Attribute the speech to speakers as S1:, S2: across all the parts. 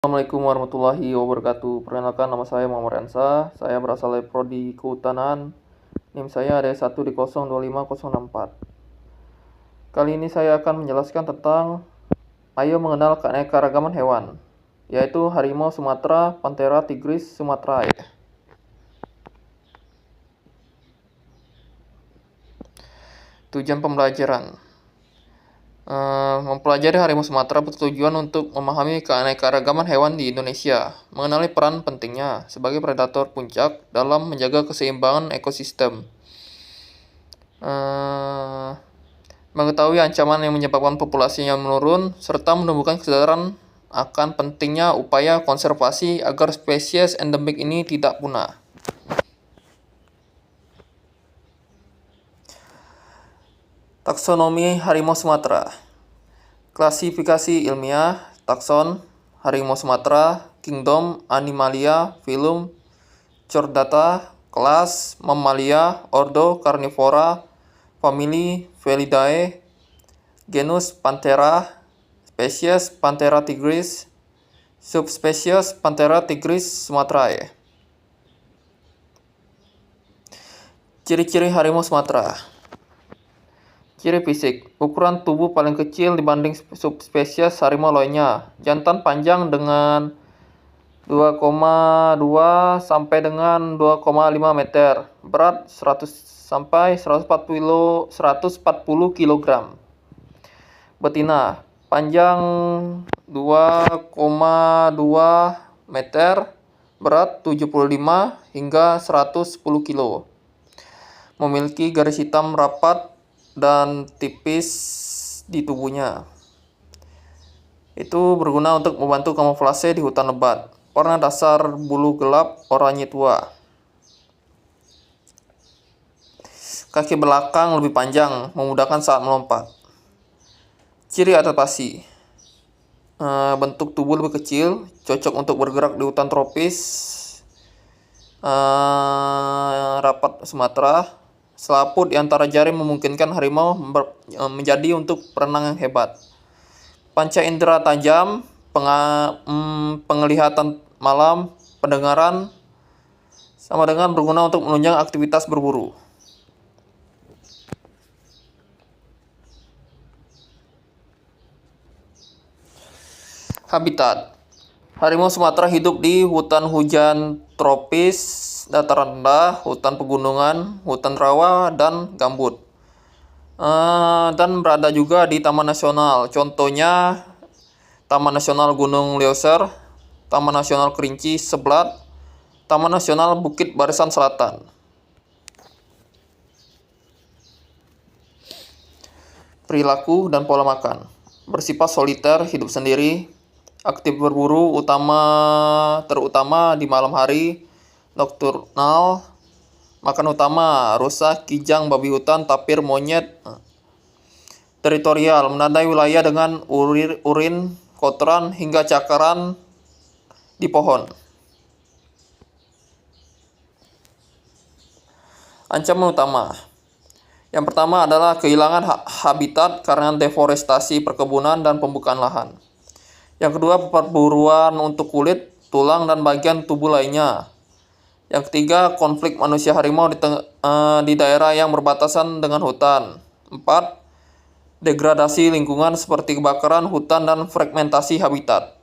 S1: Assalamualaikum warahmatullahi wabarakatuh. Perkenalkan, nama saya Muhammad Rensa. Saya berasal dari Prodi Kehutanan. NIM saya ada 1 di 025064. Kali ini saya akan menjelaskan tentang ayo mengenal keanekaragaman hewan, yaitu harimau Sumatera, Panthera tigris sumatrae. Tujuan pembelajaran. Mempelajari harimau Sumatera bertujuan untuk memahami keanekaragaman hewan di Indonesia, mengenali peran pentingnya sebagai predator puncak dalam menjaga keseimbangan ekosistem, mengetahui ancaman yang menyebabkan populasinya menurun, serta menumbuhkan kesadaran akan pentingnya upaya konservasi agar spesies endemik ini tidak punah. Taksonomi harimau Sumatera. Klasifikasi ilmiah, takson, harimau Sumatera, kingdom, animalia, filum, chordata, kelas, mamalia, ordo, carnivora, famili, Felidae, genus, Panthera, spesies, Panthera tigris, subspesies, Panthera tigris sumatrae. Ciri-ciri harimau Sumatera. Ciri fisik, ukuran tubuh paling kecil dibanding subspesies harimau lainnya. Jantan panjang dengan 2,2 sampai dengan 2,5 meter. Berat 100 sampai 140 kg. Betina, panjang 2,2 meter, berat 75 hingga 110 kg. Memiliki garis hitam rapat dan tipis di tubuhnya. Itu berguna untuk membantu kamuflase di hutan lebat. Warna dasar bulu gelap oranye tua. Kaki belakang lebih panjang, memudahkan saat melompat. Ciri adaptasi. Bentuk tubuh lebih kecil, cocok untuk bergerak di hutan tropis rapat Sumatera. Selaput di antara jari memungkinkan harimau menjadi untuk perenang yang hebat. Panca indera tajam, penglihatan malam, pendengaran, sama dengan berguna untuk menunjang aktivitas berburu. Habitat. Harimau Sumatera hidup di hutan hujan tropis, dataran rendah, hutan pegunungan, hutan rawa, dan gambut. Dan berada juga di taman nasional. Contohnya Taman Nasional Gunung Leuser, Taman Nasional Kerinci Seblat, Taman Nasional Bukit Barisan Selatan. Perilaku dan pola makan. Bersifat soliter, hidup sendiri, aktif berburu terutama di malam hari, nokturnal. Makan utama rusa, kijang, babi hutan, tapir, monyet. Teritorial, menandai wilayah dengan urin, kotoran, hingga cakaran di pohon. Ancaman utama. Yang pertama adalah kehilangan habitat karena deforestasi perkebunan dan pembukaan lahan. Yang kedua, perburuan untuk kulit, tulang, dan bagian tubuh lainnya. Yang ketiga, konflik manusia harimau di daerah yang berbatasan dengan hutan. 4. Degradasi lingkungan seperti kebakaran hutan dan fragmentasi habitat.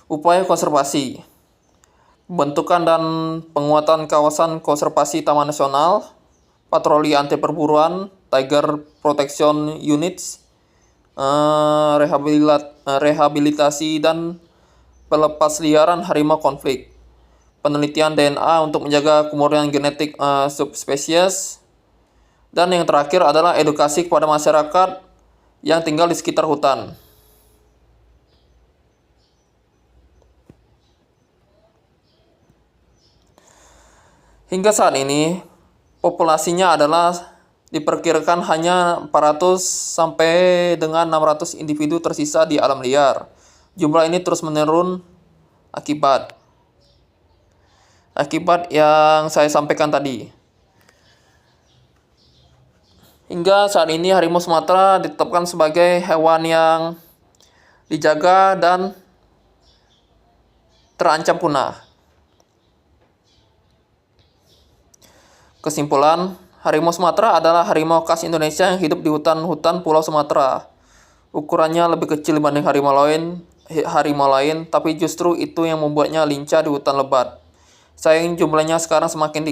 S1: Upaya konservasi. Pembentukan dan penguatan kawasan konservasi taman nasional, patroli anti perburuan, Tiger Protection Units, rehabilitasi dan pelepasliaran harimau konflik, penelitian DNA untuk menjaga kemurnian genetik subspesies, dan yang terakhir adalah edukasi kepada masyarakat yang tinggal di sekitar hutan. Hingga saat ini, populasinya adalah diperkirakan hanya 400 sampai dengan 600 individu tersisa di alam liar. Jumlah ini terus menurun akibat yang saya sampaikan tadi. Hingga saat ini harimau Sumatera ditetapkan sebagai hewan yang dijaga dan terancam punah. Kesimpulan, harimau Sumatera adalah harimau khas Indonesia yang hidup di hutan-hutan Pulau Sumatera. Ukurannya lebih kecil dibanding harimau lain, tapi justru itu yang membuatnya lincah di hutan lebat. Sayang jumlahnya sekarang semakin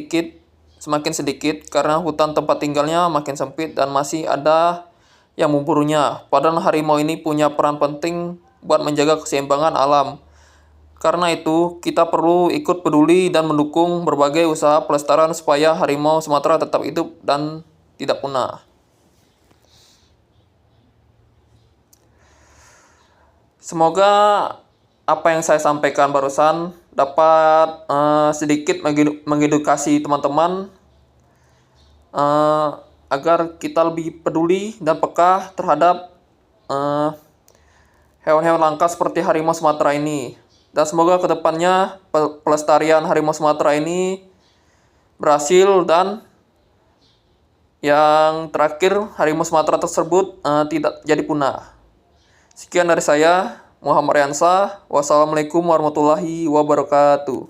S1: sedikit karena hutan tempat tinggalnya makin sempit dan masih ada yang memburunya. Padahal harimau ini punya peran penting buat menjaga keseimbangan alam. Karena itu, kita perlu ikut peduli dan mendukung berbagai usaha pelestarian supaya harimau Sumatera tetap hidup dan tidak punah. Semoga apa yang saya sampaikan barusan dapat sedikit mengedukasi teman-teman agar kita lebih peduli dan peka terhadap hewan-hewan langka seperti harimau Sumatera ini. Dan semoga kedepannya pelestarian harimau Sumatera ini berhasil dan yang terakhir harimau Sumatera tersebut tidak jadi punah. Sekian dari saya, Muhammad Riansah. Wassalamualaikum warahmatullahi wabarakatuh.